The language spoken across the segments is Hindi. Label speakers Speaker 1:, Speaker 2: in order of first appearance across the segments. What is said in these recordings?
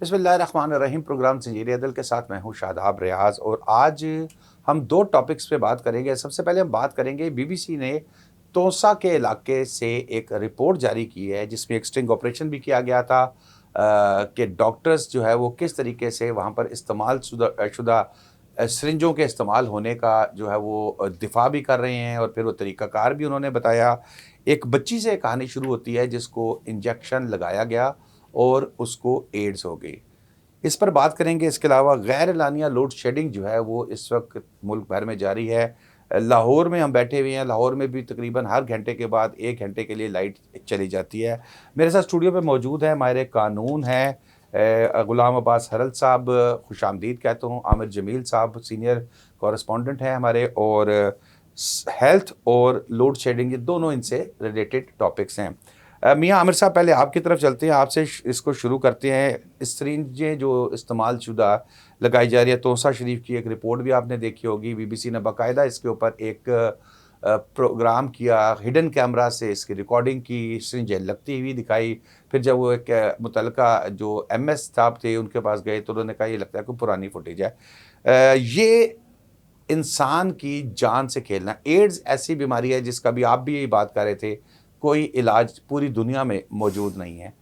Speaker 1: बिस्मिल्लाहिर्रहमानिर्रहीम। प्रोग्राम ज़ंजीर अदल के साथ मैं हूं शादाब रियाज और आज हम दो टॉपिक्स पे बात करेंगे। सबसे पहले हम बात करेंगे, बीबीसी ने तोसा के इलाके से एक रिपोर्ट जारी की है जिसमें एक स्टिंग ऑपरेशन भी किया गया था कि डॉक्टर्स जो है वो किस तरीके से वहाँ पर इस्तेमाल शुदा सिरिंजों के इस्तेमाल होने का जो है वो दिफा भी कर रहे हैं और फिर वो तरीक़ाकार भी उन्होंने बताया। एक बच्ची से कहानी शुरू होती है जिसको इंजेक्शन लगाया गया और उसको एड्स हो गई। इस पर बात करेंगे। इसके अलावा गैर एलानिया लोड शेडिंग जो है वो इस वक्त मुल्क भर में जारी है। लाहौर में हम बैठे हुए हैं, लाहौर में भी तकरीबन हर घंटे के बाद 1 घंटे के लिए लाइट चली जाती है। मेरे साथ स्टूडियो पे मौजूद है माहिर कानून हैं गुलाम अब्बास हरल साहब, खुशामदीद कहता हूँ। आमिर जमील साहब सीनियर कॉरेस्पॉन्डेंट हैं हमारे, और हेल्थ और लोड शेडिंग ये दोनों इनसे रिलेटेड टॉपिक्स हैं। मियाँ आमिर साहब, पहले आपकी तरफ चलते हैं, आपसे इसको शुरू करते हैं। सिरिंजें जो इस्तेमाल शुदा लगाई जा रही है, तोसा शरीफ की एक रिपोर्ट भी आपने देखी होगी। बीबीसी ने बाकायदा इसके ऊपर एक प्रोग्राम किया, हिडन कैमरा से इसकी रिकॉर्डिंग की, सिरिंजें लगती हुई दिखाई। फिर जब वो एक मुतलका जो MS साहब थे उनके पास गए तो उन्होंने कहा ये लगता है कोई पुरानी फुटेज है। ये इंसान की जान से खेलना। एड्स ऐसी बीमारी है जिसका भी आप भी यही बात कर रहे थे, कोई इलाज पूरी दुनिया में मौजूद नहीं है।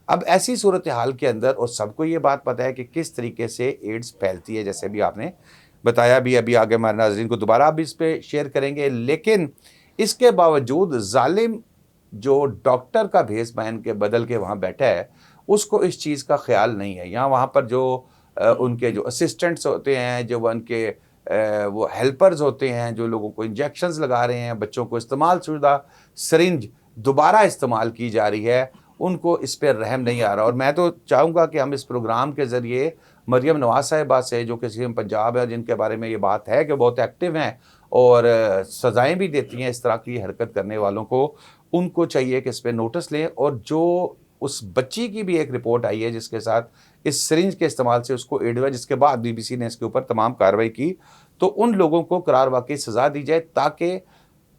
Speaker 1: अब ऐसी सूरत हाल के अंदर, और सबको ये बात पता है कि किस तरीके से एड्स फैलती है, जैसे भी आपने बताया भी, अभी आगे हमारे नाज़रीन को दोबारा आप इस पे शेयर करेंगे। लेकिन इसके बावजूद जालिम जो डॉक्टर का भेस पहन के बदल के वहाँ बैठा है, उसको इस चीज़ का ख्याल नहीं है। यहाँ वहाँ पर जो उनके जो असिस्टेंट्स होते हैं, जो उनके वो हेल्पर्स होते हैं, जो लोगों को इंजेक्शंस लगा रहे हैं, बच्चों को इस्तेमाल शुदा सिरिंज दोबारा इस्तेमाल की जा रही है, उनको इस पर रहम नहीं आ रहा। और मैं तो चाहूँगा कि हम इस प्रोग्राम के ज़रिए मरियम नवाज़ साहिबा से, जो कि CM पंजाब है, जिनके बारे में ये बात है कि बहुत एक्टिव हैं और सज़ाएँ भी देती हैं इस तरह की हरकत करने वालों को, उनको चाहिए कि इस पर नोटिस लें। और जो उस बच्ची की भी एक रिपोर्ट आई है जिसके साथ इस सिरिंज के इस्तेमाल से उसको एड हुआ, जिसके बाद बीबीसी ने इसके ऊपर तमाम कार्रवाई की, तो उन लोगों को करार वाकई सज़ा दी जाए ताकि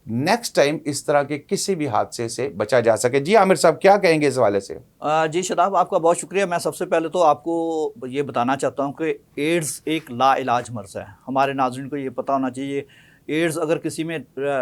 Speaker 1: नेक्स्ट टाइम इस तरह के किसी भी हादसे से बचा जा सके। जी आमिर साहब, क्या कहेंगे इस हवाले से?
Speaker 2: जी शदाब, आपका बहुत शुक्रिया। मैं सबसे पहले तो आपको ये बताना चाहता हूँ कि एड्स एक लाइलाज मर्ज़ है। हमारे नाज़रीन को ये पता होना चाहिए, एड्स अगर किसी में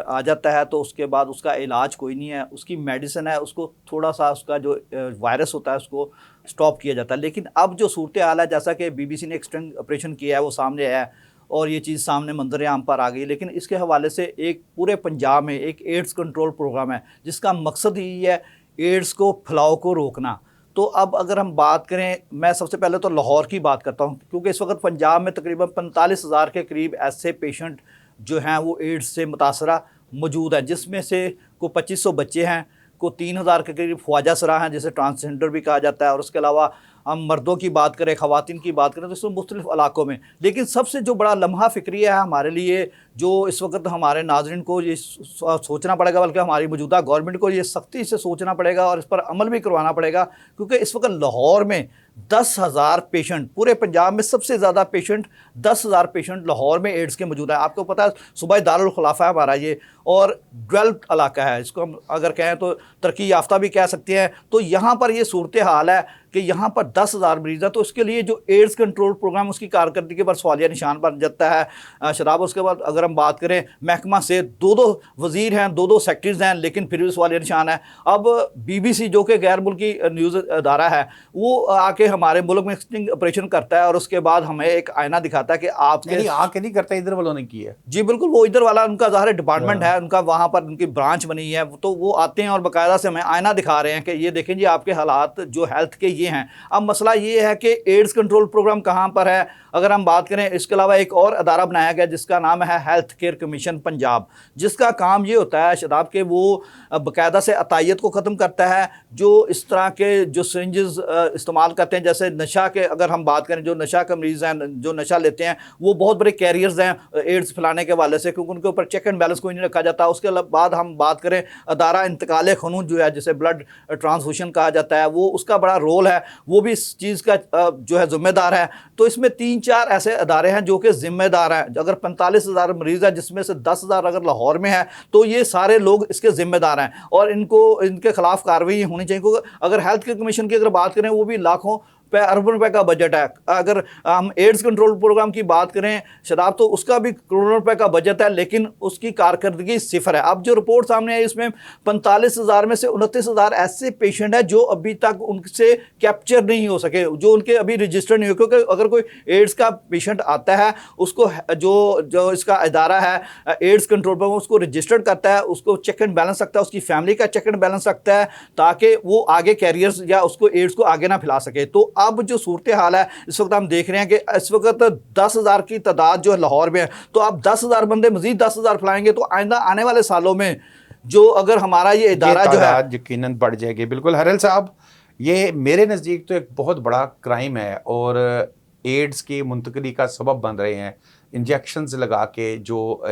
Speaker 2: आ जाता है तो उसके बाद उसका इलाज कोई नहीं है, उसकी मेडिसिन है, उसको थोड़ा सा उसका जो वायरस होता है उसको स्टॉप किया जाता है। लेकिन अब जो सूरत हाल है, जैसा कि बीबीसी ने एक स्टिंग ऑपरेशन किया है वो सामने आया है और ये चीज़ सामने मंजर आम पर आ गई। लेकिन इसके हवाले से एक पूरे पंजाब में एक एड्स कंट्रोल प्रोग्राम है जिसका मकसद ही है एड्स को फैलाव को रोकना। तो अब अगर हम बात करें, मैं सबसे पहले तो लाहौर की बात करता हूँ, क्योंकि इस वक्त पंजाब में तकरीबन 45,000 के करीब ऐसे पेशेंट जो हैं वो एड्स से मुतासरा मौजूद हैं, जिसमें से को 2500 बच्चे हैं, को 3,000 के करीब ख्वाजा सरा हैं जिसे ट्रांसजेंडर भी कहा जाता है, और उसके अलावा हम मर्दों की बात करें, ख़वातीन की बात करें तो इसमें मुख्तलिफ़ इलाकों में। लेकिन सबसे जो बड़ा लम्हा फ़िक्रिया है हमारे लिए, जो इस वक्त हमारे नाज़रीन को ये सोचना पड़ेगा, बल्कि हमारी मौजूदा गवर्नमेंट को ये सख्ती से सोचना पड़ेगा और इस पर अमल भी करवाना पड़ेगा, क्योंकि इस वक्त लाहौर में 10,000 पेशेंट, पूरे पंजाब में सबसे ज़्यादा पेशेंट 10,000 पेशेंट लाहौर में एड्स के मौजूद है। आपको पता है सूबा दारुल खिलाफा है हमारा ये, और डेवलप्ड इलाका है, इसको हम अगर कहें तो तरक्की याफ्ता भी कह सकते हैं। तो यहाँ पर ये सूरत हाल है कि यहाँ पर 10,000 मरीज़ है, तो इसके लिए जो एड्स कंट्रोल प्रोग्राम उसकी कारकर्दगी पर सवालिया निशान बन जाता है। शराब, उसके बाद अगर हम बात करें महकमा से दो वज़ीर हैं, दो सेक्रेटरीज हैं, लेकिन फिर भी सवालिया निशान है। अब बीबीसी जो कि गैर मुल्की न्यूज़ अदारा है, वो आके हमारे मुल्क में स्टिंग ऑपरेशन करता है और उसके बाद हमें एक आईना दिखाता है कि आपके
Speaker 1: आके नहीं करता, इधर वालों ने की है।
Speaker 2: जी बिल्कुल, वो इधर वाला उनका ज़ाहिर डिपार्टमेंट है, उनका वहाँ पर उनकी ब्रांच बनी है, तो वो आते हैं और बाकायदा से हमें आईना दिखा रहे हैं कि ये देखें जी आपके हालात जो हेल्थ के ये हैं। अब मसला ये है कि एड्स कंट्रोल प्रोग्राम कहाँ पर है अगर हम बात करें। इसके अलावा एक और अदारा बनाया गया जिसका नाम है हेल्थ केयर कमीशन पंजाब, जिसका काम ये होता है शदाब के वो बाकायदा से अतायत को ख़त्म करता है जो इस तरह के जो सिरिंजेस इस्तेमाल करते हैं। जैसे नशा के अगर हम बात करें, जो नशा के मरीज़ हैं, जो नशा लेते हैं, वो बहुत बड़े कैरियर्स हैं एड्स फैलाने के वाले से, क्योंकि उनके ऊपर चेक एंड बैलेंस कोई नहीं रखा जाता। उसके बाद हम बात करें अदारा इंतकाल खून जो है, जिसे ब्लड ट्रांसफ्यूशन कहा जाता है, वो उसका बड़ा रोल है, वो भी इस चीज़ का जो है ज़िम्मेदार है। तो इसमें 3-4 ऐसे अदारे हैं जो कि ज़िम्मेदार हैं। अगर 45,000 मरीज़ हैं जिसमें से 10,000 अगर लाहौर में है तो ये सारे लोग इसके ज़िम्मेदार हैं और इनको इनके ख़िलाफ़ कार्रवाई होनी चाहिए। क्योंकि अगर हेल्थ केयर कमीशन की अगर बात करें, वो भी लाखों अरबों रुपए का बजट है। अगर हम एड्स कंट्रोल प्रोग्राम की बात करें शदाब, तो उसका भी करोड़ों रुपए का बजट है, लेकिन उसकी कारकर्दगी सिफर है। अब जो रिपोर्ट सामने आई उसमें 45,000 में से 29,000 ऐसे पेशेंट हैं जो अभी तक उनसे कैप्चर नहीं हो सके, जो उनके अभी रजिस्टर नहीं हुए। क्योंकि अगर कोई एड्स का पेशेंट आता है, उसको जो इसका इदारा है एड्स कंट्रोल प्रोग्राम, उसको रजिस्टर्ड करता है, उसको चेक एंड बैलेंस रखता है, उसकी फैमिली का चेक एंड बैलेंस रखता है, ताकि वो आगे कैरियर्स या उसको एड्स को आगे ना फैला सके। तो अब जो सूरत हाल है इस वक्त हम देख रहे हैं कि इस वक्त 10,000 की तादाद जो लाहौर में है, तो अब 10,000 बंदे मजीद 10,000 फैलाएंगे तो आइंदा आने वाले सालों में जो अगर हमारा ये इदारा जो है
Speaker 1: यकीनन बढ़ जाएगी। बिल्कुल हरल साहब, ये मेरे नज़दीक तो एक बहुत बड़ा क्राइम है और एड्स की मुंतकली का सबब बन रहे हैं। इंजेक्शंस लगा के, जो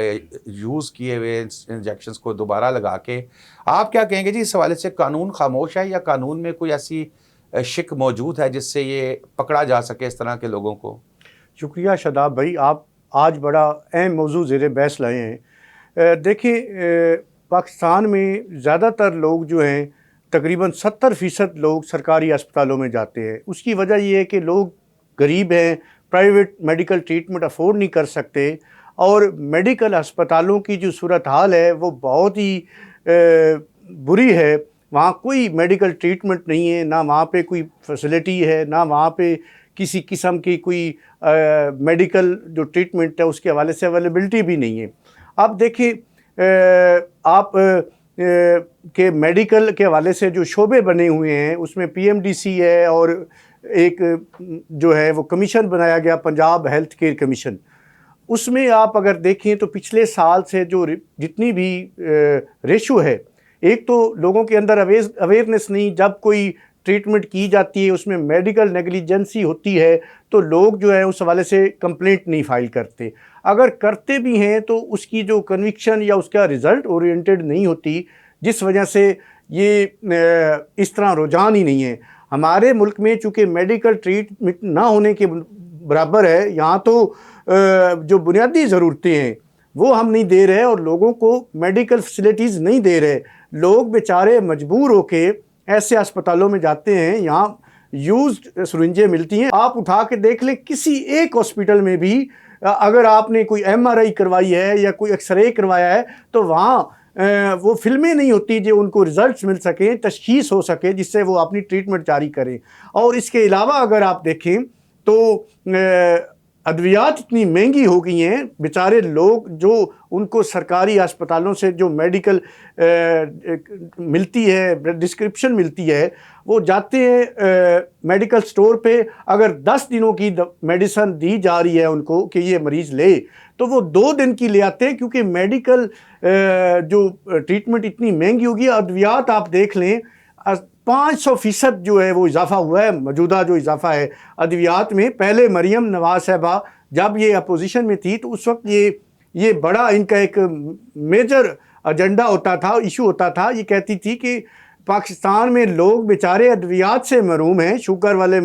Speaker 1: यूज़ किए हुए इंजेक्शंस को दोबारा लगा के, आप क्या कहेंगे जी इस हवाले से? कानून खामोश है या कानून में कोई ऐसी शिक मौजूद है जिससे ये पकड़ा जा सके इस तरह के लोगों को?
Speaker 3: शुक्रिया शादाब भाई, आप आज बड़ा अहम मौजू ज़ेरे बहस लाए हैं। देखिए, पाकिस्तान में ज़्यादातर लोग जो हैं, तकरीबन 70% लोग सरकारी अस्पतालों में जाते हैं। उसकी वजह ये है कि लोग गरीब हैं, प्राइवेट मेडिकल ट्रीटमेंट अफोर्ड नहीं कर सकते, और मेडिकल अस्पतालों की जो सूरत हाल है वो बहुत ही बुरी है। वहाँ कोई मेडिकल ट्रीटमेंट नहीं है, ना वहाँ पे कोई फैसिलिटी है, ना वहाँ पे किसी किस्म की कोई मेडिकल जो ट्रीटमेंट है उसके हवाले से अवेलेबिलिटी भी नहीं है। अब देखिए, आप के मेडिकल के हवाले से जो शोबे बने हुए हैं उसमें पीएमडीसी है, और एक जो है वो कमीशन बनाया गया, पंजाब हेल्थ केयर कमीशन। उसमें आप अगर देखें तो पिछले साल से जो जितनी भी रेशो है, एक तो लोगों के अंदर अवेयरनेस नहीं, जब कोई ट्रीटमेंट की जाती है उसमें मेडिकल नेग्लिजेंसी होती है तो लोग जो है उस हवाले से कंप्लेंट नहीं फाइल करते। अगर करते भी हैं तो उसकी जो कन्विक्शन या उसका रिज़ल्ट ओरिएंटेड नहीं होती, जिस वजह से ये इस तरह रुझान ही नहीं है। हमारे मुल्क में चूँकि मेडिकल ट्रीटमेंट ना होने के बराबर है, यहाँ तो जो बुनियादी ज़रूरतें हैं वो हम नहीं दे रहे और लोगों को मेडिकल फैसिलिटीज़ नहीं दे रहे। लोग बेचारे मजबूर होके ऐसे अस्पतालों में जाते हैं, यहाँ यूज्ड सिरिंजें मिलती हैं। आप उठा के देख लें, किसी एक हॉस्पिटल में भी अगर आपने कोई एमआरआई करवाई है या कोई एक्सरे करवाया है तो वहाँ वो फिल्में नहीं होती जो उनको रिजल्ट्स मिल सकें, तशखीस हो सके, जिससे वो अपनी ट्रीटमेंट जारी करें। और इसके अलावा अगर आप देखें तो अद्वियात इतनी महंगी हो गई हैं, बेचारे लोग जो उनको सरकारी अस्पतालों से जो मेडिकल मिलती है, डिस्क्रिप्शन मिलती है, वो जाते हैं मेडिकल स्टोर पे। अगर 10 दिनों की मेडिसिन दी जा रही है उनको कि ये मरीज़ ले, तो वो 2 दिन की ले आते हैं, क्योंकि मेडिकल जो ट्रीटमेंट इतनी महंगी होगी। अद्वियात आप देख लें, 500% जो है वो इजाफा हुआ है, मौजूदा जो इजाफा है अद्वियात में। पहले मरियम नवाज साहबा जब ये अपोजिशन में थी तो उस वक्त ये बड़ा इनका एक मेजर एजेंडा होता था, इशू होता था। ये कहती थी कि पाकिस्तान में लोग बेचारे अद्वियात से महरूम हैं, शुगर वाले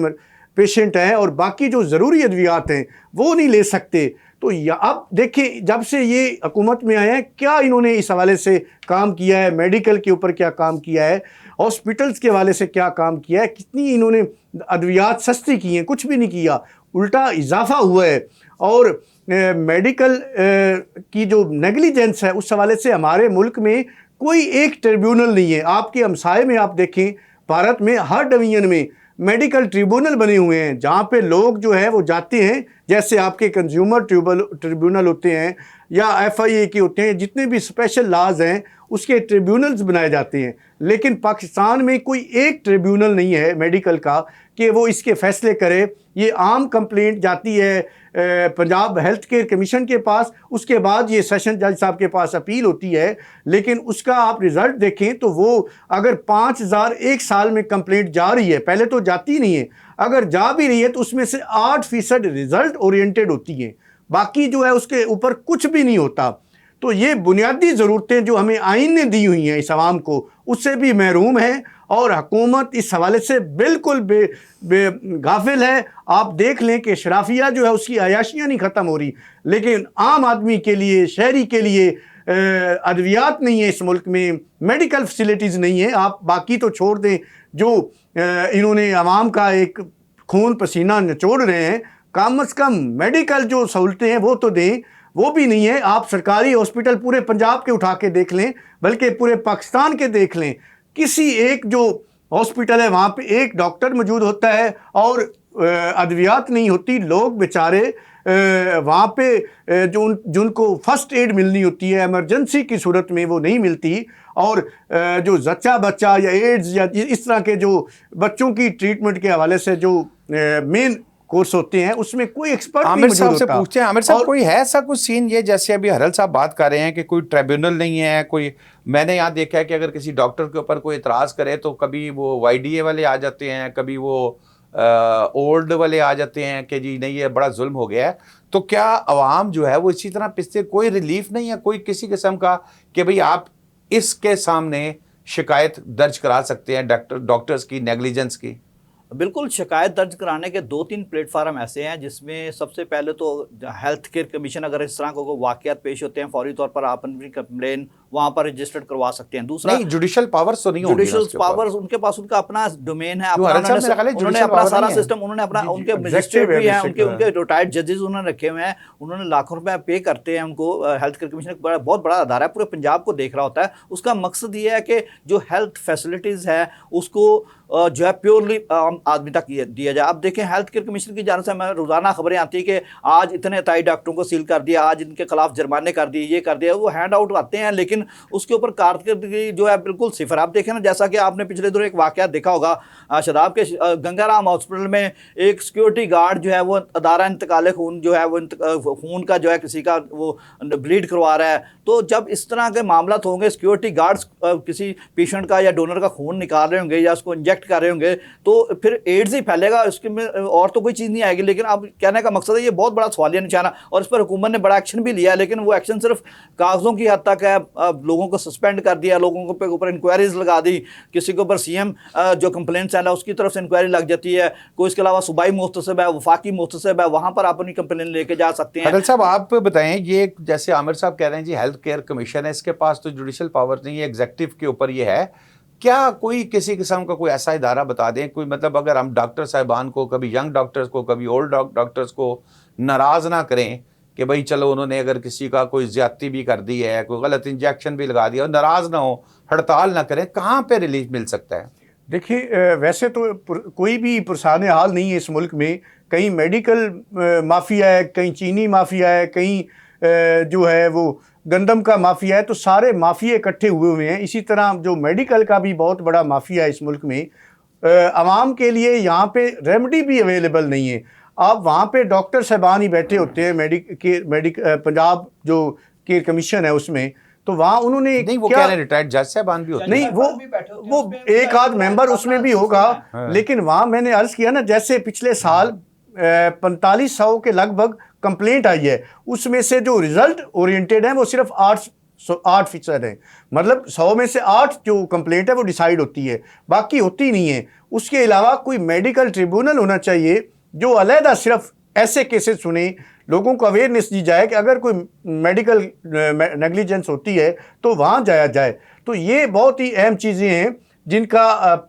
Speaker 3: पेशेंट हैं, और बाकी जो ज़रूरी अद्वियात हैं वो नहीं ले सकते। तो अब देखिए, जब से ये हुकूमत में आए हैं, क्या इन्होंने इस हवाले से काम किया है, मेडिकल के ऊपर क्या काम किया है, हॉस्पिटल्स के हवाले से क्या काम किया है, कितनी इन्होंने अद्वियात सस्ती की हैं? कुछ भी नहीं किया, उल्टा इजाफा हुआ है। और मेडिकल की जो नेग्लिजेंस है उस हवाले से हमारे मुल्क में कोई एक ट्रिब्यूनल नहीं है। आपके हमसाए में आप देखें, भारत में हर डिवीजन में मेडिकल ट्रिब्यूनल बने हुए हैं, जहाँ पे लोग जो है वो जाते हैं, जैसे आपके कंज्यूमर ट्रिब्यूनल होते हैं या FIA के होते हैं, जितने भी स्पेशल लाज हैं उसके ट्रिब्यूनल्स बनाए जाते हैं। लेकिन पाकिस्तान में कोई एक ट्रिब्यूनल नहीं है मेडिकल का कि वो इसके फैसले करे। ये आम कंप्लेंट जाती है पंजाब हेल्थ केयर कमीशन के पास, उसके बाद ये सेशन जज साहब के पास अपील होती है, लेकिन उसका आप रिज़ल्ट देखें तो वो अगर 5,000 एक साल में कंप्लेंट जा रही है, पहले तो जाती नहीं है, अगर जा भी रही है तो उसमें से 8% रिज़ल्ट ओरिएंटेड होती हैं, बाकी जो है उसके ऊपर कुछ भी नहीं होता। तो ये बुनियादी ज़रूरतें जो हमें आइन ने दी हुई हैं इस आवाम को, उससे भी महरूम है, और हुकूमत इस हवाले से बिल्कुल गाफिल है। आप देख लें कि शराफिया जो है उसकी अयाशियाँ नहीं ख़त्म हो रही, लेकिन आम आदमी के लिए, शहरी के लिए अद्वियात नहीं है इस मुल्क में, मेडिकल फैसिलिटीज़ नहीं है। आप बाकी तो छोड़ दें, जो इन्होंने आवाम का एक खून पसीना निचोड़ रहे हैं, कम से कम मेडिकल जो सहूलतें हैं वो तो दें। वो भी नहीं है। आप सरकारी हॉस्पिटल पूरे पंजाब के उठा के देख लें, बल्कि पूरे पाकिस्तान के देख लें, किसी एक जो हॉस्पिटल है वहाँ पे एक डॉक्टर मौजूद होता है और अद्वियात नहीं होती। लोग बेचारे वहाँ पे जिनको फर्स्ट एड मिलनी होती है इमरजेंसी की सूरत में वो नहीं मिलती। और जो जच्चा बच्चा या एड्स या इस तरह के जो बच्चों की ट्रीटमेंट के हवाले से जो मेन कोर्स होते हैं उसमें कोई एक्सपर्ट नहीं मौजूद होता।
Speaker 1: आमिर साहब से पूछते हैं, आमिर साहब कोई है ऐसा कुछ सीन ये जैसे अभी हरल साहब बात कर रहे हैं कि कोई ट्रिब्यूनल नहीं है कोई? मैंने यहाँ देखा है कि अगर किसी डॉक्टर के ऊपर कोई इतराज़ करे तो कभी वो YDA वाले आ जाते हैं, कभी वो ओल्ड वाले आ जाते हैं कि जी नहीं ये बड़ा जुल्म हो गया है। तो क्या अवाम जो है वो इसी तरह पिसते, कोई रिलीफ नहीं है कोई किसी किस्म का कि भाई आप इसके सामने शिकायत दर्ज करा सकते हैं डॉक्टर्स की नेग्लिजेंस की?
Speaker 2: बिल्कुल, शिकायत दर्ज कराने के 2-3 प्लेटफार्म ऐसे हैं जिसमें सबसे पहले तो हेल्थ केयर कमीशन, अगर इस तरह को वाक़यात पेश होते हैं फौरी तौर पर आप अपनी कंप्लेन वहाँ पर रजिस्टर्ड करवा सकते हैं। दूसरा,
Speaker 1: नहीं जुडिशल पावर्स तो नहीं होंगी,
Speaker 2: जुडिशल पावर्स उनके पास उनका अपना डोमेन है,
Speaker 1: उन्होंने
Speaker 2: अपना सारा सिस्टम, उन्होंने अपना उनके मजिस्ट्रेट भी हैं, उनके रिटायर्ड जजेस उन्होंने रखे हुए हैं, उन्होंने लाखों रुपए पे करते हैं उनको। हेल्थ केयर कमीशन एक बहुत बड़ा अदारा है, पूरे पंजाब को देख रहा होता है। उसका मकसद ये है कि जो हेल्थ फैसिलिटीज़ है उसको जो है प्योरली आम आदमी तक दिया जाए। अब देखें, हेल्थ केयर कमीशन की जानिब से हमें रोज़ाना खबरें आती है कि आज इतने ताई डॉक्टरों को सील कर दिया, आज इनके खिलाफ जुर्माने कर दिए, ये कर दिया, वो हैंड आउट आते हैं, लेकिन उसके ऊपर कारकर्दगी जो है बिल्कुल सिफर। आप देखें ना, जैसा कि आपने पिछले दिनों एक वाकया देखा होगा शदाब के गंगाराम हॉस्पिटल में एक सिक्योरिटी गार्ड जो है वो अदारा इंतकाल खून जो है वो खून का जो है किसी का वो ब्लीड करवा रहा है। तो जब इस तरह के मामला होंगे, सिक्योरिटी गार्ड्स किसी पेशेंट का या डोनर का खून निकाल रहे होंगे या उसको इंजेक्ट कर रहे होंगे तो फिर एड्स ही फैलेगा, उसके में और तो कोई चीज़ नहीं आएगी। लेकिन अब कहने का मकसद है ये बहुत बड़ा सवालिया निशाना, और इस पर हुकूमत ने बड़ा एक्शन भी लिया है, लेकिन वो एक्शन सिर्फ कागज़ों की हद तक है। लोगों को सस्पेंड कर दिया, लोगों के ऊपर इंक्वायरीज लगा दी, किसी के ऊपर CM जो कंप्लेंट्स है उसकी तरफ से इंक्वायरी लग जाती है, कोई इसके अलावा सूबाई मुहतसिब है, वफाकी मुहतसिब है, वहाँ पर आप अपनी कंप्लेंट लेके जा सकते हैं।
Speaker 1: अदल साहब आप बताएं, ये जैसे आमिर साहब कह रहे हैं जी हेल्थ केयर कमीशन है, इसके पास तो जुडिशल पावर नहीं है, एग्जीक्यूटिव के ऊपर ये है। क्या कोई किसी किस्म का कोई ऐसा इदारा बता दें, कोई मतलब अगर हम डॉक्टर साहिबान को, कभी यंग डॉक्टर्स को, कभी ओल्ड डॉक्टर्स को नाराज़ ना करें कि भाई चलो उन्होंने अगर किसी का कोई ज्यादती भी कर दी है, कोई गलत इंजेक्शन भी लगा दिया, और नाराज़ ना हो, हड़ताल ना करें, कहाँ पे रिलीफ मिल सकता है?
Speaker 3: देखिए, वैसे तो कोई भी पुरसान हाल नहीं है इस मुल्क में। कहीं मेडिकल माफिया है, कहीं चीनी माफिया है, कहीं जो है वो गंदम का माफिया है, तो सारे माफिया इकट्ठे हुए हैं। इसी तरह जो मेडिकल का भी बहुत बड़ा माफिया है इस मुल्क में। आवाम के लिए यहाँ पे रेमेडी भी अवेलेबल नहीं है। आप वहाँ पे डॉक्टर साहबान ही बैठे होते हैं पंजाब जो केयर कमीशन है उसमें, तो वहाँ उन्होंने
Speaker 1: नहीं, वो कह रहे हैं रिटायर्ड जज साहबान भी होते हैं।
Speaker 3: नहीं, वो एक आध मेंबर उसमें भी होगा, लेकिन वहाँ मैंने अर्ज किया ना, जैसे पिछले साल 4500 के लगभग कंप्लेंट आई है, उसमें से जो रिजल्ट ओरिएंटेड है वो सिर्फ 8% है। मतलब 100 में से 8 जो कंप्लेंट है वो डिसाइड होती है, बाकी होती नहीं है। उसके अलावा कोई मेडिकल ट्रिब्यूनल होना चाहिए जो अलहदा सिर्फ ऐसे केसेस सुने, लोगों को अवेयरनेस दी जाए कि अगर कोई मेडिकल नेग्लिजेंस होती है तो वहाँ जाया जाए। तो ये बहुत ही अहम चीज़ें हैं जिनका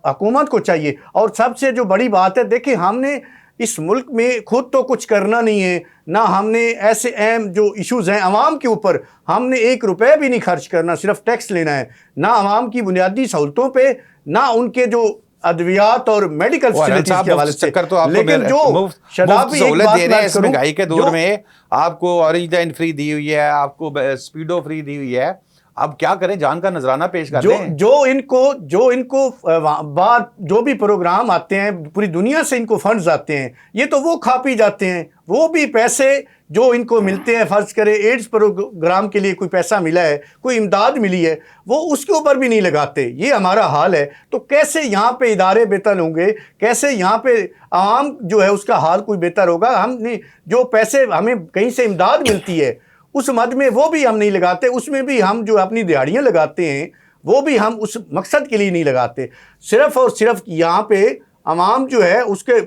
Speaker 3: हुकूमत को चाहिए। और सबसे जो बड़ी बात है, देखिए हमने इस मुल्क में खुद तो कुछ करना नहीं है ना, हमने ऐसे अहम जो इश्यूज़ हैं आवाम के ऊपर, हमने 1 रुपया भी नहीं खर्च करना, सिर्फ टैक्स लेना है, ना आवाम की बुनियादी सहूलतों पे, ना उनके जो अद्वियात और मेडिकल फैसिलिटीज के हवाले से।
Speaker 1: तो
Speaker 3: लेकिन जो शराब भी एक बात मैं करूं,
Speaker 1: महंगाई के दौर में आपको ऑरेंज लाइन फ्री दी हुई है, आपको स्पीडो फ्री दी हुई है, अब क्या करें, जान का नजराना पेश कर रहे हैं।
Speaker 3: जो इनको बाहर जो भी प्रोग्राम आते हैं, पूरी दुनिया से इनको फंड्स आते हैं, ये तो वो खा पी जाते हैं। वो भी पैसे जो इनको मिलते हैं, फर्ज करें एड्स प्रोग्राम के लिए कोई पैसा मिला है, कोई इमदाद मिली है, वो उसके ऊपर भी नहीं लगाते। ये हमारा हाल है। तो कैसे यहाँ पे इदारे बेहतर होंगे, कैसे यहाँ पे आवाम जो है उसका हाल कोई बेहतर होगा? हमने जो पैसे हमें कहीं से इमदाद मिलती है उस मद में वो भी हम नहीं लगाते, उसमें भी हम जो अपनी दिहाड़ियाँ लगाते हैं वो भी हम उस मकसद के लिए नहीं लगाते। सिर्फ और सिर्फ यहाँ पे आवाम जो है उसके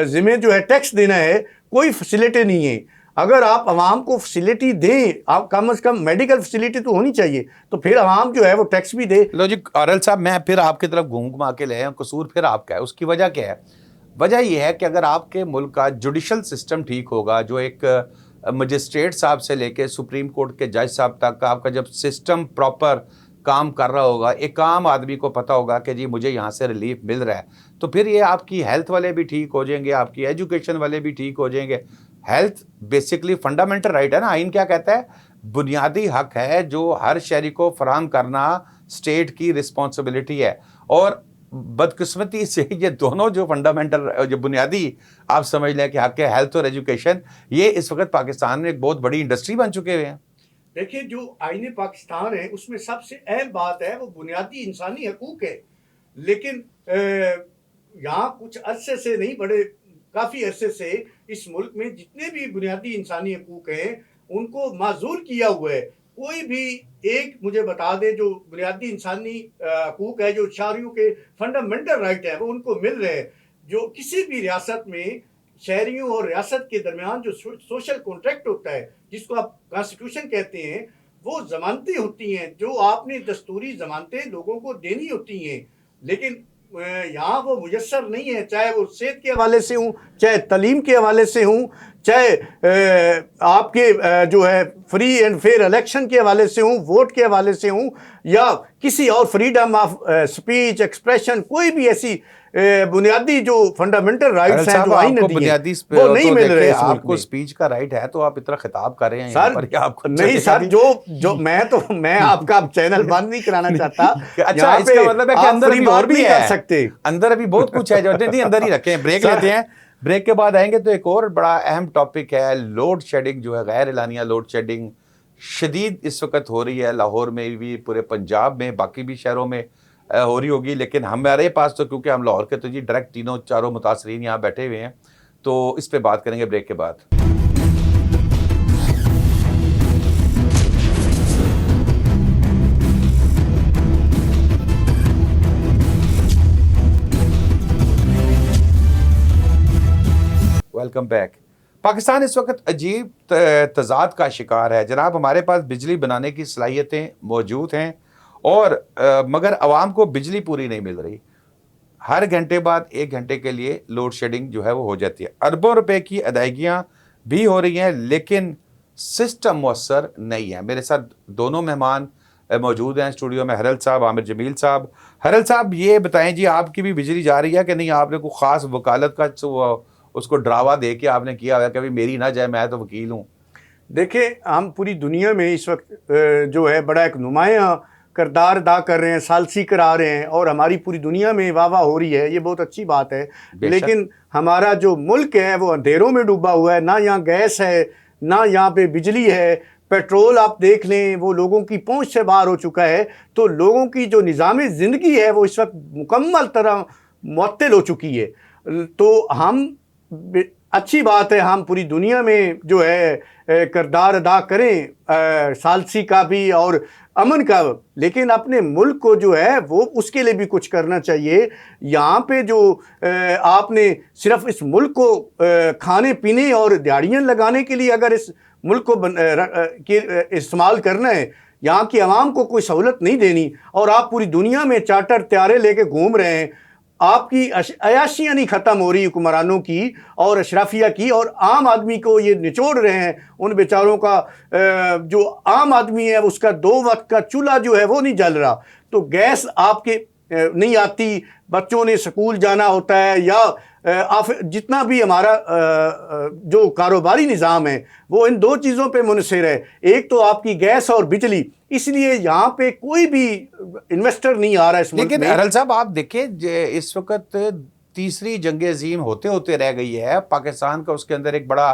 Speaker 3: ज़िम्मे जो है टैक्स देना है, कोई फैसिलिटी नहीं है। अगर आप आवाम को फैसिलिटी दें, आप कम से कम मेडिकल फैसिलिटी तो होनी चाहिए, तो फिर आवाम जो है वो टैक्स भी दे।
Speaker 1: लो जी आरएल साहब, मैं फिर आपकी तरफ घूम घुमा के ले आया, कसूर फिर आपका है। उसकी वजह क्या है? वजह यह है कि अगर आपके मुल्क का जुडिशल सिस्टम ठीक होगा, जो एक मजिस्ट्रेट साहब से लेके सुप्रीम कोर्ट के जज साहब तक का आपका जब सिस्टम प्रॉपर काम कर रहा होगा, एक आम आदमी को पता होगा कि जी मुझे यहाँ से रिलीफ मिल रहा है, तो फिर ये आपकी हेल्थ वाले भी ठीक हो जाएंगे, आपकी एजुकेशन वाले भी ठीक हो जाएंगे। हेल्थ बेसिकली फंडामेंटल राइट है ना, आइन क्या कहता है, बुनियादी हक है जो हर शहरी को फराहम करना स्टेट की रिस्पॉन्सिबिलिटी है। और बदकिस्मती से ये दोनों जो फंडामेंटल जो बुनियादी आप समझ लें कि हक है, हेल्थ और एजुकेशन, ये इस वक्त पाकिस्तान में एक बहुत बड़ी इंडस्ट्री बन चुके हुए हैं।
Speaker 3: देखिए, जो आईने पाकिस्तान है उसमें सबसे अहम बात है वो बुनियादी इंसानी हकूक है। लेकिन यहाँ कुछ अरसे से नहीं, बड़े काफ़ी अरसे से इस मुल्क में जितने भी बुनियादी इंसानी हकूक हैं उनको माजूर किया हुआ है। कोई भी एक मुझे बता दे जो बुनियादी इंसानी हकूक है, जो शहरियों के फंडामेंटल राइट है, वो उनको मिल रहे हैं। जो किसी भी रियासत में शहरियों और रियासत के दरमियान जो सोशल कॉन्ट्रैक्ट होता है, जिसको आप कॉन्स्टिट्यूशन कहते हैं, वो जमानतें होती हैं जो आपने दस्तूरी जमानतें लोगों को देनी होती हैं। लेकिन यहाँ वो मुयस्सर नहीं है, चाहे वो सेहत के हवाले से हूँ, चाहे तालीम के हवाले से हूँ, चाहे आपके जो है फ्री एंड फेयर इलेक्शन के हवाले से हूँ, वोट के हवाले से हूँ, या किसी और फ्रीडम ऑफ स्पीच एक्सप्रेशन, कोई भी ऐसी बुनियादी जो फंडामेंटल राइट्स हैं जो आईन ने दिए वो नहीं मिल रहे।
Speaker 1: आपको स्पीच का राइट है तो आप इतना खिताब कर रहे हैं
Speaker 3: सर,
Speaker 1: पर आपको
Speaker 3: नहीं सर, जो मैं आपका चैनल बंद नहीं कराना चाहता।
Speaker 1: अच्छा, इसका मतलब है कि अंदर अभी और भी
Speaker 3: कर सकते,
Speaker 1: अंदर अभी बहुत कुछ है जो नहीं अंदर ही रखे हैं। ब्रेक लेते हैं, ब्रेक के बाद आएंगे तो एक और बड़ा अहम टॉपिक है लोड शेडिंग, जो है गैर एलानिया लोड शेडिंग शदीद इस वक्त हो रही है, लाहौर में भी, पूरे पंजाब में, बाकी भी शहरों में हो रही होगी। लेकिन हमारे पास तो क्योंकि हम लाहौर के तो जी डायरेक्ट तीनों चारों मुतासरीन यहाँ बैठे हुए हैं, तो इस पे बात करेंगे ब्रेक के बाद। Welcome back. पाकिस्तान इस वक्त अजीब तजाद का शिकार है जनाब। हमारे पास बिजली बनाने की सलाहियतें मौजूद हैं और मगर आवाम को बिजली पूरी नहीं मिल रही। हर घंटे बाद 1 घंटे के लिए लोड शेडिंग जो है वो हो जाती है। अरबों रुपए की अदायगियाँ भी हो रही हैं लेकिन सिस्टम मुअस्सर नहीं है। मेरे साथ दोनों मेहमान मौजूद हैं स्टूडियो में, हरल साहब, आमिर जमील साहब। हरल साहब, ये बताएं जी, आपकी भी बिजली जा रही है कि नहीं? आपने कोई ख़ास वकालत का उसको डरावा दे के आपने किया हुआ कभी मेरी ना जाए, मैं तो वकील हूँ?
Speaker 3: देखिए, हम पूरी दुनिया में इस वक्त जो है बड़ा एक नुमायाँ किरदार अदा कर रहे हैं, सालसी करा रहे हैं और हमारी पूरी दुनिया में वाह हो रही है, ये बहुत अच्छी बात है। लेकिन हमारा जो मुल्क है वो अंधेरों में डूबा हुआ है, ना यहाँ गैस है, ना यहाँ पे बिजली है। पेट्रोल आप देख लें वो लोगों की पहुंच से बाहर हो चुका है। तो लोगों की जो निज़ाम ज़िंदगी है वो इस वक्त मुकम्मल तरह मुअत्तल हो चुकी है। तो हम, अच्छी बात है, हम पूरी दुनिया में जो है किरदार अदा करें सालसी का भी और अमन का, लेकिन अपने मुल्क को जो है वो उसके लिए भी कुछ करना चाहिए। यहाँ पे जो आपने सिर्फ इस मुल्क को खाने पीने और दिहाड़ियाँ लगाने के लिए अगर इस मुल्क को इस्तेमाल करना है, यहाँ की आवाम को कोई सहूलत नहीं देनी और आप पूरी दुनिया में चार्टर त्यारे लेके घूम रहे हैं, आपकी अयाशियाँ नहीं ख़त्म हो रही हुक्मरानों की और अशराफिया की, और आम आदमी को ये निचोड़ रहे हैं। उन बेचारों का जो आम आदमी है उसका 2 वक्त का चूल्हा जो है वो नहीं जल रहा, तो गैस आपके नहीं आती, बच्चों ने स्कूल जाना होता है, या आप जितना भी हमारा जो कारोबारी निज़ाम है वो इन 2 चीज़ों पे मुनहसर है, एक तो आपकी गैस और बिजली। इसलिए यहाँ पे कोई भी इन्वेस्टर नहीं आ रहा है इस मुल्क में।
Speaker 1: लेकिन हरल साहब, आप देखिए इस वक्त तीसरी जंग अजीम होते होते रह गई है पाकिस्तान का, उसके अंदर एक बड़ा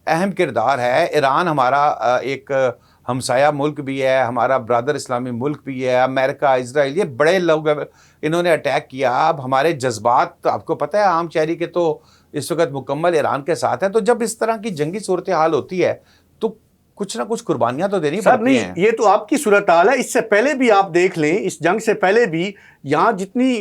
Speaker 1: अहम किरदार है। ईरान हमारा एक हमसाया मुल्क भी है, हमारा ब्रादर इस्लामी मुल्क भी है, अमेरिका, इजराइल, ये बड़े लोग इन्होंने अटैक किया। अब हमारे जज्बात तो आपको पता है आम शहरी के तो इस वक्त मुकम्मल ईरान के साथ है। तो जब इस तरह की जंगी सूरत हाल होती है तो कुछ ना कुछ कुर्बानियां तो देनी पड़ती हैं।
Speaker 3: ये तो आपकी सूरत हाल है, इससे पहले भी आप देख लें, इस जंग से पहले भी यहाँ जितनी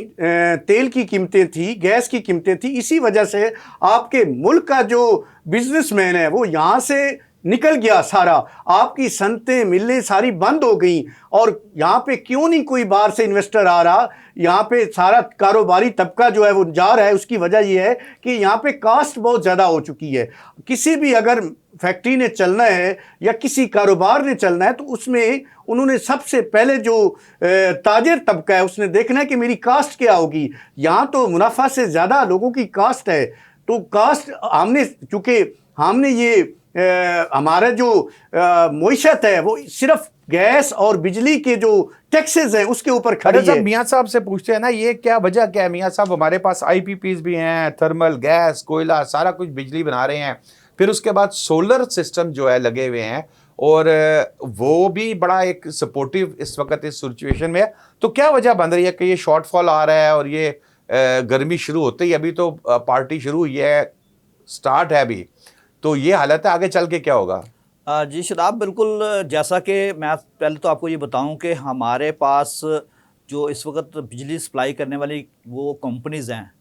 Speaker 3: तेल की कीमतें थी, गैस की कीमतें थी, इसी वजह से आपके मुल्क का जो बिजनेसमैन है वो यहाँ से निकल गया सारा, आपकी सनतें मिलें सारी बंद हो गई। और यहाँ पे क्यों नहीं कोई बाहर से इन्वेस्टर आ रहा, यहाँ पे सारा कारोबारी तबका जो है वो जा रहा है। उसकी वजह यह है कि यहाँ पे कास्ट बहुत ज़्यादा हो चुकी है। किसी भी अगर फैक्ट्री ने चलना है या किसी कारोबार ने चलना है तो उसमें उन्होंने सबसे पहले जो ताजिर तबका है उसने देखना है कि मेरी कास्ट क्या होगी। यहाँ तो मुनाफा से ज़्यादा लोगों की कास्ट है, तो कास्ट हमने, चूँकि हमने ये हमारा जो मईशत है वो सिर्फ गैस और बिजली के जो टैक्सेस हैं उसके ऊपर खड़ी है।
Speaker 1: मियाँ साहब से पूछते हैं ना, ये क्या वजह क्या है मियाँ साहब? हमारे पास IPPs भी हैं, थर्मल, गैस, कोयला, सारा कुछ बिजली बना रहे हैं। फिर उसके बाद सोलर सिस्टम जो है लगे हुए हैं, और वो भी बड़ा एक सपोर्टिव इस वक्त इस सिचुएशन में है। तो क्या वजह बन रही है कि ये शॉर्टफॉल आ रहा है? और ये गर्मी शुरू होते ही, अभी तो पार्टी शुरू हुई है, स्टार्ट है अभी, तो ये हालत है, आगे चल के क्या होगा?
Speaker 2: जी शदाब, बिल्कुल। जैसा कि मैं पहले तो आपको ये बताऊं कि हमारे पास जो इस वक्त बिजली सप्लाई करने वाली वो कंपनीज़ हैं,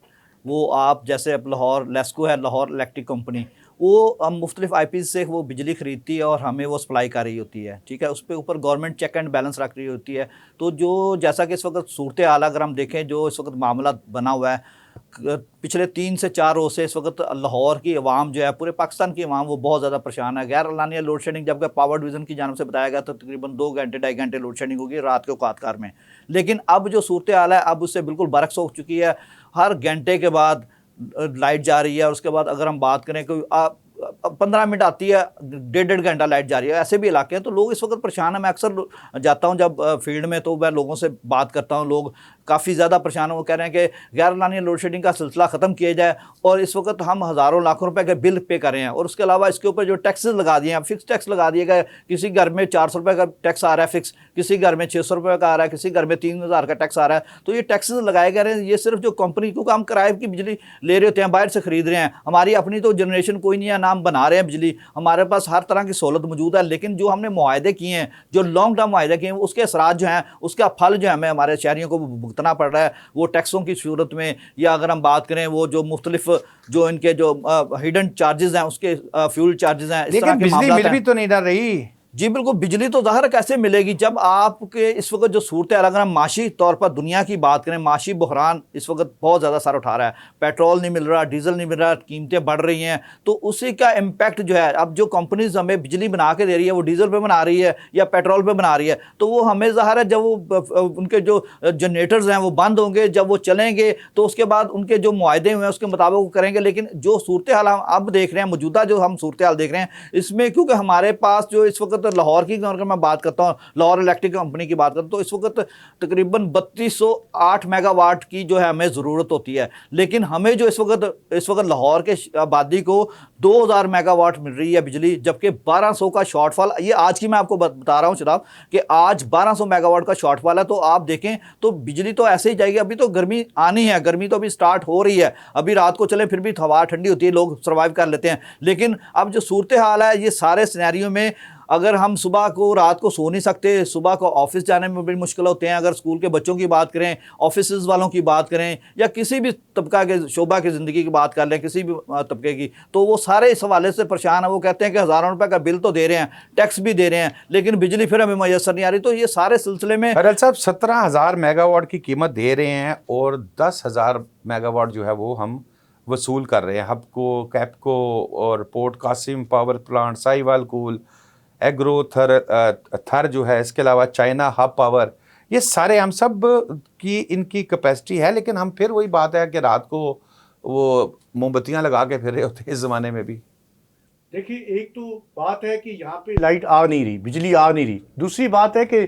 Speaker 2: वो आप जैसे अब लाहौर लेस्को है, लाहौर इलेक्ट्रिक कंपनी, वो हम मुख्तलिफ IP से वो बिजली ख़रीदती है और हमें वो सप्लाई कर रही होती है। ठीक है, उस पर ऊपर गवर्नमेंट चेक एंड बैलेंस रख रही होती है। तो जो जैसा कि इस वक्त सूरत हाल अगर हम देखें, जो इस वक्त मामला बना हुआ है, पिछले 3 से 4 रोज़ से इस वक्त लाहौर की अवाम जो है, पूरे पाकिस्तान की अवाम, वो बहुत ज़्यादा परेशान है। गैर अलानिया लोड शेडिंग, जबकि पावर डिवीज़न की जानब से बताया गया तो तकरीबन 2 घंटे 2.5 घंटे लोड शेडिंग होगी रात के औकातकार में। लेकिन अब जो सूरत हाल है, अब उससे बिल्कुल बरक्स हो चुकी है। हर घंटे के बाद लाइट जा रही है, और उसके बाद अगर हम बात करें कोई 15 मिनट आती है, 1.5 घंटा लाइट जा रही है। ऐसे भी इलाके हैं, तो लोग इस वक्त परेशान हैं। मैं अक्सर जाता हूं जब फील्ड में, तो मैं लोगों से बात करता हूं, लोग काफ़ी ज़्यादा परेशान हैं। वो कह रहे हैं कि गैर अलानिया लोड शेडिंग का सिलसिला ख़त्म किया जाए। और इस वक्त हम हज़ारों लाखों रुपए के बिल पे कर रहे हैं, और उसके अलावा इसके ऊपर जो टैक्सेस लगा दिए हैं, फिक्स टैक्स लगा दिए गए। किसी घर में 400 रुपये का टैक्स आ रहा है फिक्स, किसी घर में 600 रुपये का आ रहा है, किसी घर में 3000 का टैक्स आ रहा है। तो ये टैक्सेस लगाए गए हैं। ये सिर्फ जो कंपनी, क्योंकि हम किराए की बिजली ले रहे होते हैं, बाहर से ख़रीद रहे हैं, हमारी अपनी तो जनरेशन कोई नहीं है, ना हम बना रहे हैं बिजली, हमारे पास हर तरह की सहूलत मौजूद है। लेकिन जो हमने मुआहदे किए हैं, जो लॉन्ग टर्म मुआहदे किए हैं, उसके असरात जो हैं, उसका फल जो है हमें हमारे शहरियों को भुगतना पड़ रहा है, वो टैक्सों की सूरत में। या अगर हम बात करें वो जो मुख्तलिफ जो इनके जो हिडन चार्जेस हैं, उसके फ्यूल चार्जेस हैं, इस तरह के
Speaker 1: बिजली मिल भी तो नहीं डाल रही।
Speaker 2: जी बिल्कुल, बिजली तो ज़ाहिर कैसे मिलेगी जब आपके इस वक्त जो सूरत है, अगर हम माशी तौर पर दुनिया की बात करें, माशी बहरान इस वक्त बहुत ज़्यादा सर उठा रहा है। पेट्रोल नहीं मिल रहा, डीजल नहीं मिल रहा, कीमतें बढ़ रही हैं। तो उसी का इम्पैक्ट जो है, अब जो कंपनीज हमें बिजली बना के दे रही है, वो डीजल पे बना रही है या पेट्रोल पे बना रही है, तो वो हमें ज़ाहिर है जब वो उनके जो जनरेटर्स हैं वो बंद होंगे, जब वो चलेंगे तो उसके बाद उनके जो मुआहदे हुए हैं उसके मुताबिक वो करेंगे। लेकिन जो सूरत हाल हम अब देख रहे हैं, मौजूदा जो हम सूरत हाल देख रहे हैं, इसमें क्योंकि हमारे पास जो इस वक्त लाहौर की, अगर मैं बात करता हूँ लाहौर इलेक्ट्रिक कंपनी की बात करता हूँ, तो इस वक्त तकरीबन 3208 मेगावाट की जो है हमें ज़रूरत होती है। लेकिन हमें जो इस वक्त लाहौर के आबादी को 2000 मेगावाट मिल रही है बिजली, जबकि 1200 का शॉर्टफॉल, ये आज की मैं आपको बता रहा हूँ शराब, कि आज 1200 मेगावाट का शॉर्टफॉल है। तो आप देखें तो बिजली तो ऐसे ही जाएगी। अभी तो गर्मी आनी है, गर्मी तो अभी स्टार्ट हो रही है, अभी रात को चले फिर भी हवा ठंडी होती है, लोग सर्वाइव कर लेते हैं। लेकिन अब जो सूरत हाल है, ये सारे सिनेरियो में अगर हम सुबह को रात को सो नहीं सकते, सुबह को ऑफिस जाने में बड़ी मुश्किल होते हैं। अगर स्कूल के बच्चों की बात करें, ऑफिस वालों की बात करें, या किसी भी तबका के शोबा की ज़िंदगी की बात कर लें, किसी भी तबके की, तो वो सारे इस हवाले से परेशान है। वो कहते हैं कि हज़ारों रुपए का बिल तो दे रहे हैं, टैक्स भी दे रहे हैं, लेकिन बिजली फिर हमें मैसर नहीं आ रही। तो ये सारे सिलसिले में
Speaker 1: खैरल साहब 17,000 मेगावाट की कीमत दे रहे हैं, और 10,000 मेगावाट जो है वो हम वसूल कर रहे हैं। हबको, कैपको और port Qasim power plant, Sahiwal coal, Engro Thar जो है, इसके अलावा चाइना हब पावर, ये सारे हम सब की इनकी कैपेसिटी है। लेकिन हम फिर वही बात है कि रात को वो मोमबत्तियां लगा के फिर रहे होते हैं इस ज़माने में भी।
Speaker 3: देखिए, एक तो बात है कि यहाँ पे लाइट आ नहीं रही, बिजली आ नहीं रही। दूसरी बात है कि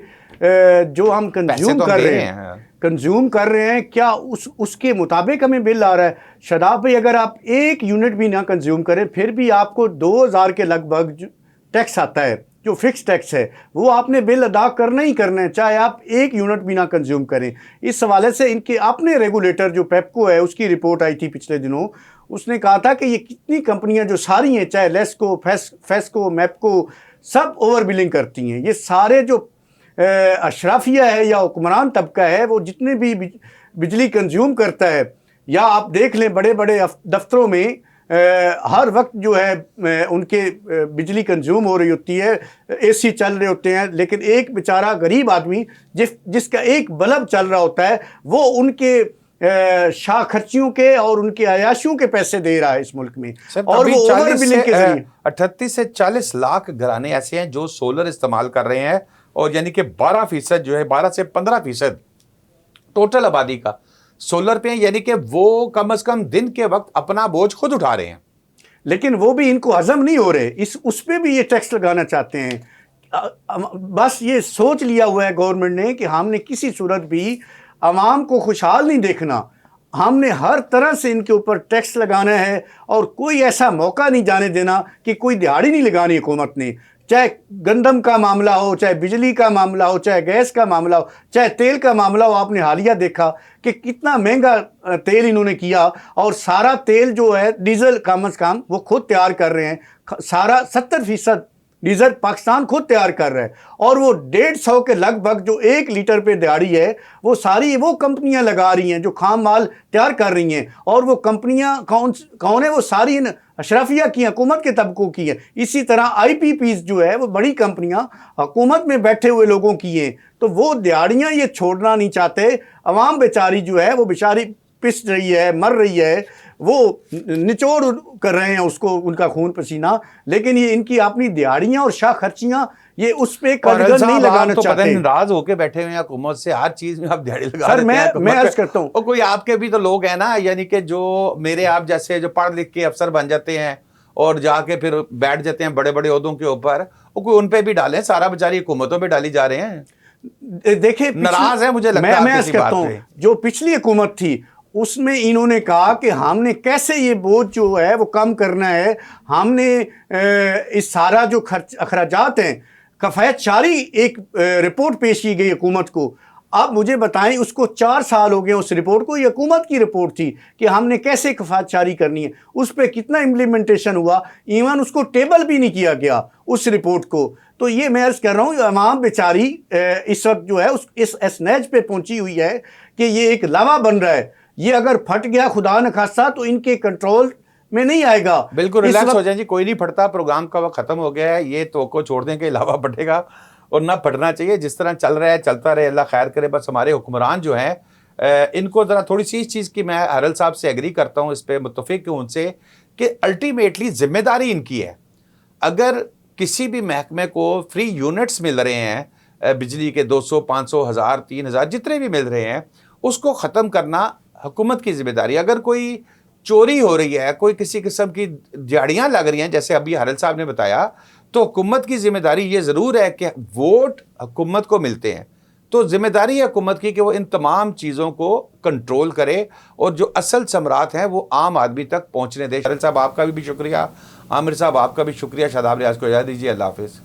Speaker 3: जो हम कंज्यूम
Speaker 1: तो
Speaker 3: कर रहे हैं, कंज्यूम कर रहे हैं, क्या उसके मुताबिक हमें बिल आ रहा है? शराब पे अगर आप 1 यूनिट भी ना कंज्यूम करें, फिर भी आपको 2000 के लगभग टैक्स आता है, जो फिक्स टैक्स है, वो आपने बिल अदा करना ही करना है, चाहे आप 1 यूनिट भी ना कंज्यूम करें। इस हवाले से इनके अपने रेगुलेटर जो पेप्को है, उसकी रिपोर्ट आई थी पिछले दिनों, उसने कहा था कि ये कितनी कंपनियां जो सारी हैं, चाहे लेस्को, फेस्को, मैप्को, सब ओवर बिलिंग करती हैं। ये सारे जो अशराफिया है या हुक्मरान तबका है, वो जितने भी बिजली कंज्यूम करता है, या आप देख लें बड़े बड़े दफ्तरों में हर वक्त जो है उनके बिजली कंज्यूम हो रही होती है, एसी चल रहे होते हैं, लेकिन एक बेचारा गरीब आदमी जिसका एक बल्ब चल रहा होता है वो उनके शाह खर्चियों के और उनके अयाशियों के पैसे दे रहा है इस मुल्क में। और वो ओवर बिलिंग के जरिए
Speaker 1: 38 से 40 लाख घराने ऐसे हैं जो सोलर इस्तेमाल कर रहे हैं, और यानी कि 12% जो है, 12 से 15% टोटल आबादी का सोलर पे है, यानी कि वो कम से कम दिन के वक्त अपना बोझ खुद उठा रहे हैं।
Speaker 3: लेकिन वो भी इनको हजम नहीं हो रहे, उस पे भी ये टैक्स लगाना चाहते हैं। बस ये सोच लिया हुआ है गवर्नमेंट ने कि हमने किसी सूरत भी आवाम को खुशहाल नहीं देखना, हमने हर तरह से इनके ऊपर टैक्स लगाना है और कोई ऐसा मौका नहीं जाने देना कि कोई दिहाड़ी नहीं लगानी हुकूमत ने। चाहे गंदम का मामला हो, चाहे बिजली का मामला हो, चाहे गैस का मामला हो, चाहे तेल का मामला हो। आपने हालिया देखा कि कितना महंगा तेल इन्होंने किया, और सारा तेल जो है डीजल कम से कम वो खुद तैयार कर रहे हैं। सारा 70% डीजल पाकिस्तान खुद तैयार कर रहा है, और वो 150 के लगभग जो 1 लीटर पे दिहाड़ी है वो सारी वो कंपनियां लगा रही हैं जो खाम माल तैयार कर रही हैं। और वो कंपनियां कौन है? वो सारी अशराफिया की, हुकूमत के तबकों की है। इसी तरह IPPs जो है वो बड़ी कंपनियां हुकूमत में बैठे हुए लोगों की हैं। तो वो दिहाड़ियां ये छोड़ना नहीं चाहते। अवाम बेचारी जो है वो बेचारी पिस रही है, मर रही है, वो निचोड़ कर रहे हैं उसको, उनका खून पसीना। लेकिन ये इनकी अपनी दिहाड़ियां और शाह खर्चियां ये उस पे कदर नहीं लगाना चाहते।
Speaker 1: नाराज होके बैठे हुए हैं हुकूमत से, हर चीज में आप दिहाड़ी लगा
Speaker 3: सर,
Speaker 1: देते हैं।
Speaker 3: मैं अर्ज करता हूँ,
Speaker 1: और कोई आपके भी तो लोग हैं ना, यानी कि जो मेरे आप जैसे जो पढ़ लिख के अफसर बन जाते हैं और जाके फिर बैठ जाते हैं बड़े बड़े ओहदों के ऊपर, वो कोई उन पे भी डालें। सारा बेचारी हुकूमतों पे डाली जा रहे हैं।
Speaker 3: देखिए
Speaker 1: नाराज है, मुझे लगता है।
Speaker 3: मैं अर्ज करता हूँ, जो पिछली हुकूमत थी उसमें इन्होंने कहा कि हमने कैसे ये बोझ जो है वो कम करना है। हमने इस सारा जो अखराजात हैं, कफ़ायत जारी एक रिपोर्ट पेश की गई हुकूमत को। अब मुझे बताएं, उसको 4 साल हो गए उस रिपोर्ट को। ये हुकूमत की रिपोर्ट थी कि हमने कैसे कफ़ायत जारी करनी है, उस पर कितना इम्प्लीमेंटेशन हुआ, इवन उसको टेबल भी नहीं किया गया उस रिपोर्ट को। तो ये मैं अर्ज़ कर रहा हूँ, अवाम बेचारी इस वक्त जो है इस एसनेज पे पहुंची हुई है कि ये एक लावा बन रहा है। ये अगर फट गया खुदा न खास्ता तो इनके कंट्रोल में नहीं आएगा।
Speaker 1: बिल्कुल रिलैक्स हो जाए जी, कोई नहीं फटता, प्रोग्राम का वक्त खत्म हो गया है। ये तो को छोड़ दें के अलावा फटेगा, और ना फटना चाहिए। जिस तरह चल रहा है चलता रहे, अल्लाह खैर करे। बस हमारे हुक्मरान जो हैं इनको ज़रा थोड़ी सी इस चीज़ की, मैं हरल साहब से एग्री करता हूँ, इस पर मुत्तफिक हूँ उनसे, कि अल्टीमेटली जिम्मेदारी इनकी है। अगर किसी भी महकमे को फ्री यूनिट्स मिल रहे हैं बिजली के, 200, 500, 1000, 3000 जितने भी मिल रहे हैं, उसको ख़त्म करना हुकूमत की जिम्मेदारी। अगर कोई चोरी हो रही है, कोई किसी किस्म की दिहाड़ियाँ लग रही हैं, जैसे अभी हरल साहब ने बताया, तो हुकूमत की जिम्मेदारी ये ज़रूर है कि वोट हुकूमत को मिलते हैं, तो जिम्मेदारी है हुकूमत की कि वो इन तमाम चीज़ों को कंट्रोल करे और जो असल समरात हैं वो आम आदमी तक पहुँचने दे। हरल साहब आपका भी शुक्रिया, आमिर साहब आपका भी शुक्रिया। शादाब रियाज को इजाज़त दीजिए। अल्लाह हाफ़िज़।